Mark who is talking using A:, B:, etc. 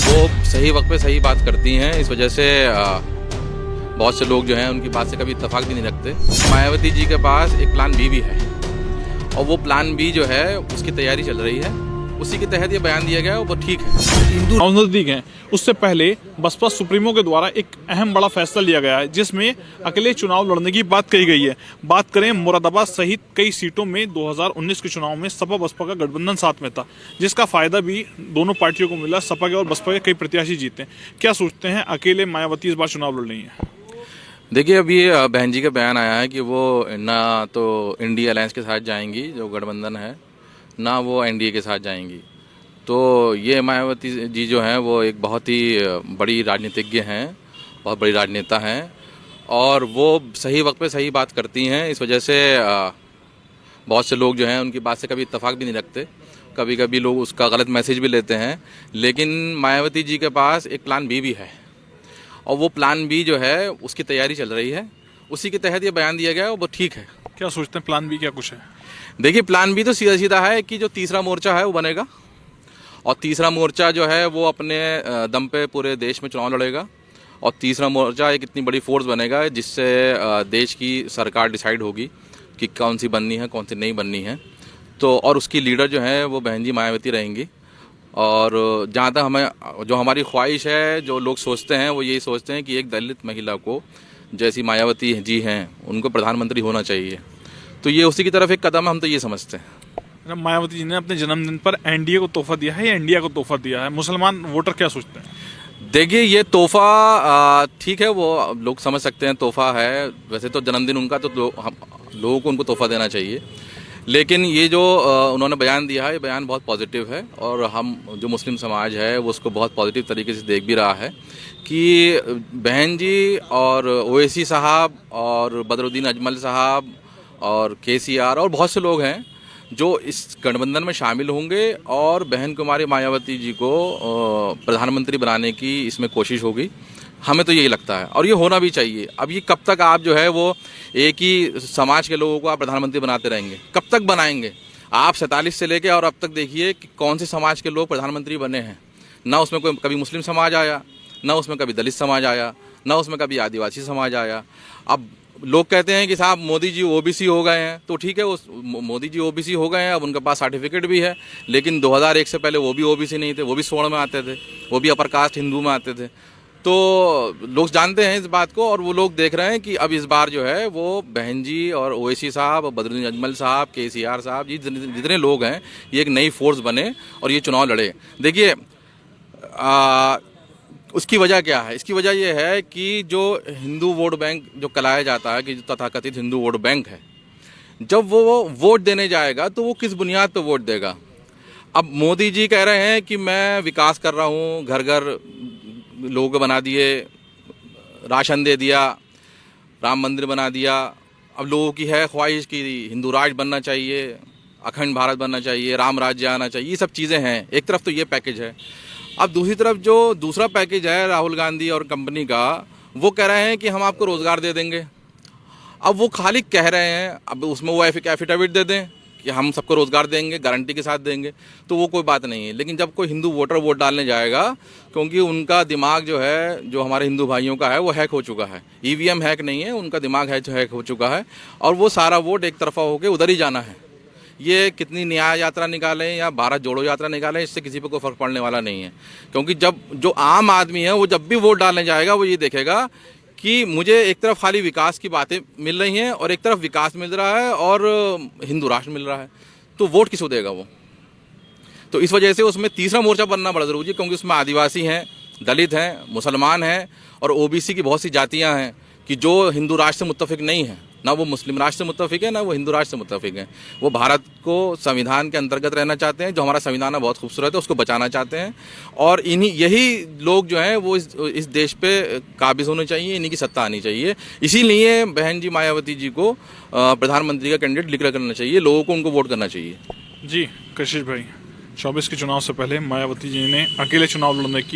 A: वो सही वक्त पे सही बात करती हैं, इस वजह से बहुत से लोग जो हैं उनकी बात से कभी इत्तेफाक भी नहीं रखते। मायावती जी के पास एक प्लान बी भी है और वो प्लान बी जो है उसकी तैयारी चल रही है, उसी के तहत ये बयान दिया गया है, वो ठीक है।
B: हिंदू नजदीक हैं। उससे पहले बसपा सुप्रीमो के द्वारा एक अहम बड़ा फैसला लिया गया है जिसमें अकेले चुनाव लड़ने की बात कही गई है। बात करें मुरादाबाद सहित कई सीटों में 2019 के चुनाव में सपा बसपा का गठबंधन साथ में था, जिसका फायदा भी दोनों पार्टियों को मिला। सपा के और बसपा के कई प्रत्याशी जीते। क्या सोचते हैं, अकेले मायावती इस बार चुनाव लड़ रही है?
A: देखिए, अभी बहन जी का बयान आया है कि वो ना तो इंडिया अलायंस के साथ जाएंगी जो गठबंधन है, ना वो एनडीए के साथ जाएंगी। तो ये मायावती जी जो हैं वो एक बहुत ही बड़ी राजनीतिज्ञ हैं, बहुत बड़ी राजनेता हैं और वो सही वक्त पे सही बात करती हैं। इस वजह से बहुत से लोग जो हैं उनकी बात से कभी इत्तेफाक भी नहीं रखते। कभी कभी लोग उसका गलत मैसेज भी लेते हैं, लेकिन मायावती जी के पास एक प्लान बी भी है और वो प्लान बी जो है उसकी तैयारी चल रही है, उसी के तहत ये बयान दिया गया है, वो ठीक है।
B: क्या सोचते हैं, प्लान बी क्या कुछ है?
A: देखिए, प्लान बी तो सीधा सीधा है कि जो तीसरा मोर्चा है वो बनेगा और तीसरा मोर्चा जो है वो अपने दम पे पूरे देश में चुनाव लड़ेगा और तीसरा मोर्चा एक इतनी बड़ी फोर्स बनेगा जिससे देश की सरकार डिसाइड होगी कि कौन सी बननी है, कौन सी नहीं बननी है। तो और उसकी लीडर जो है वो बहन जी मायावती रहेंगी। और जहाँ तक हमें जो हमारी ख्वाहिश है, जो लोग सोचते हैं वो यही सोचते हैं कि एक दलित महिला को जैसी मायावती जी हैं उनको प्रधानमंत्री होना चाहिए। तो ये उसी की तरफ एक कदम हम तो ये समझते हैं।
B: मायावती जी ने अपने जन्मदिन पर एनडीए को तोहफा दिया है या इंडिया को तोहफा दिया है? मुसलमान वोटर क्या सोचते हैं?
A: देखिए, ये तोहफा ठीक है, वो लोग समझ सकते हैं तोहफा है। वैसे तो जन्मदिन उनका, तो लोगों को उनको तोहफा देना चाहिए। लेकिन ये जो उन्होंने बयान दिया है, ये बयान बहुत पॉजिटिव है और हम जो मुस्लिम समाज है वो उसको बहुत पॉजिटिव तरीके से देख भी रहा है कि बहन जी और ओवैसी साहब और बदरुद्दीन अजमल साहब और केसीआर और बहुत से लोग हैं जो इस गठबंधन में शामिल होंगे और बहन कुमारी मायावती जी को प्रधानमंत्री बनाने की इसमें कोशिश होगी। हमें तो यही लगता है और ये होना भी चाहिए। अब ये कब तक आप जो है वो एक ही समाज के लोगों को आप प्रधानमंत्री बनाते रहेंगे? कब तक बनाएंगे? आप 47 से लेके और अब तक देखिए कि कौन से समाज के लोग प्रधानमंत्री बने हैं। ना उसमें कोई कभी मुस्लिम समाज आया, ना उसमें कभी दलित समाज आया, ना उसमें कभी आदिवासी समाज आया। अब लोग कहते हैं कि साहब मोदी जी ओबीसी हो गए हैं, तो ठीक है, वो मोदी जी ओबीसी हो गए हैं, अब उनके पास सर्टिफिकेट भी है। लेकिन 2001 से पहले वो भी ओबीसी नहीं थे, वो भी स्वर्ण में आते थे, वो भी अपर कास्ट हिंदू में आते थे। तो लोग जानते हैं इस बात को और वो लोग देख रहे हैं कि अब इस बार जो है वो बहन जी और ओवैसी साहब और बदरुद्दीन अजमल साहब, केसीआर साहब जी, जितने लोग हैं, ये एक नई फोर्स बने और ये चुनाव लड़े। देखिए, उसकी वजह क्या है? इसकी वजह यह है कि जो हिंदू वोट बैंक जो कहलाया जाता है, कि जो तथाकथित हिंदू वोट बैंक है, जब वो वोट देने जाएगा तो वो किस बुनियाद पर वोट देगा? अब मोदी जी कह रहे हैं कि मैं विकास कर रहा हूँ, घर घर लोगों को बना दिए, राशन दे दिया, राम मंदिर बना दिया। अब लोगों की है ख्वाहिश कि हिंदू राज बनना चाहिए, अखंड भारत बनना चाहिए, राम राज्य आना चाहिए। ये सब चीज़ें हैं। एक तरफ तो ये पैकेज है। अब दूसरी तरफ जो दूसरा पैकेज है राहुल गांधी और कंपनी का, वो कह रहे हैं कि हम आपको रोज़गार दे देंगे। अब वो खाली कह रहे हैं, अब उसमें वो एफिडेविट दे दें कि हम सबको रोज़गार देंगे, गारंटी के साथ देंगे, तो वो कोई बात नहीं है। लेकिन जब कोई हिंदू वोटर वोट डालने जाएगा, क्योंकि उनका दिमाग जो है, जो हमारे हिंदू भाइयों का है, वो हैक हो चुका है। ईवीएम हैक नहीं है, उनका दिमाग हैक हो चुका है और वो सारा वोट एक तरफा होकर उधर ही जाना है। ये कितनी न्याय यात्रा निकालें या भारत जोड़ो यात्रा निकालें, इससे किसी पर कोई फर्क पड़ने वाला नहीं है। क्योंकि जब जो आम आदमी है वो जब भी वोट डालने जाएगा, वो ये देखेगा कि मुझे एक तरफ खाली विकास की बातें मिल रही हैं और एक तरफ विकास मिल रहा है और हिंदू राष्ट्र मिल रहा है, तो वोट किसको देगा वो? तो इस वजह से उसमें तीसरा मोर्चा बनना बड़ा ज़रूरी है, क्योंकि उसमें आदिवासी हैं, दलित हैं, मुसलमान हैं और ओबीसी की बहुत सी जातियां हैं कि जो हिंदू राष्ट्र से मुत्तफिक नहीं है। ना वो मुस्लिम राष्ट्र से मुत्तफिक है, ना वो हिंदू राष्ट्र से मुत्तफिक है। वो भारत को संविधान के अंतर्गत रहना चाहते हैं। जो हमारा संविधान है बहुत खूबसूरत है, उसको बचाना चाहते हैं और यही लोग जो हैं वो इस देश पे काबिज होने चाहिए, इन्हीं की सत्ता आनी चाहिए। इसीलिए बहन जी मायावती जी को प्रधानमंत्री का कैंडिडेट डिक्लेयर करना चाहिए, लोगों को उनको वोट करना चाहिए।
B: जी कशिश भाई, 24 के चुनाव से पहले मायावती जी ने अकेले चुनाव लड़ने की